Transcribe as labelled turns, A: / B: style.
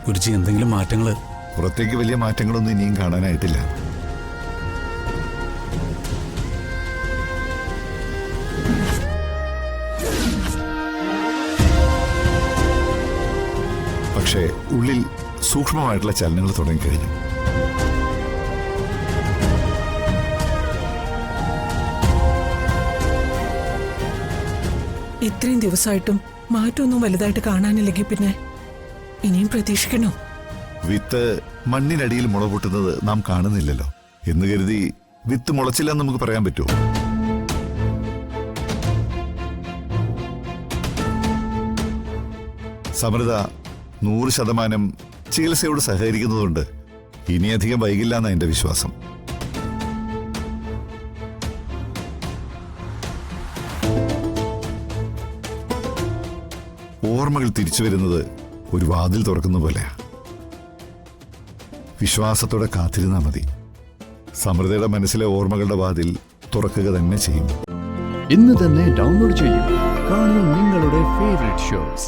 A: ഗുരുജി എന്തെങ്കിലും മാറ്റങ്ങൾ?
B: പുറത്തേക്ക് വലിയ മാറ്റങ്ങളൊന്നും ഇനിയും കാണാനായിട്ടില്ല. പക്ഷേ ഉള്ളിൽ സൂക്ഷ്മമായിട്ടുള്ള ചലനങ്ങൾ തുടങ്ങിക്കഴിഞ്ഞു.
C: ഇത്രയും ദിവസമായിട്ടും മാറ്റമൊന്നും വലുതായിട്ട് കാണാനില്ലെങ്കിൽ പിന്നെ ഇനിയും പ്രതീക്ഷിക്കണോ?
B: വിത്ത് മണ്ണിനടിയിൽ മുള പൊട്ടുന്നത് നാം കാണുന്നില്ലല്ലോ എന്ന് കരുതി വിത്ത് മുളച്ചില്ലെന്ന് നമുക്ക് പറയാൻ പറ്റുമോ? സമൃദ്ധ 100% ചികിത്സയോട് സഹകരിക്കുന്നതുകൊണ്ട് ഇനിയധികം വൈകില്ല എന്നാണ് എന്റെ വിശ്വാസം. ഓർമ്മകൾ തിരിച്ചു വരുന്നത് ഒരു വാതിൽ തുറക്കുന്ന പോലെയാ. വിശ്വാസത്തോടെ കാത്തിരുന്നാൽ മതി. സമൃദ്ധയുടെ മനസ്സിലെ ഓർമ്മകളുടെ വാതിൽ തുറക്കുക തന്നെ ചെയ്യും.
D: ഇന്ന് തന്നെ ഡൗൺലോഡ് ചെയ്യൂ. കാണൂ നിങ്ങളുടെ ഫേവറേറ്റ് ഷോസ്.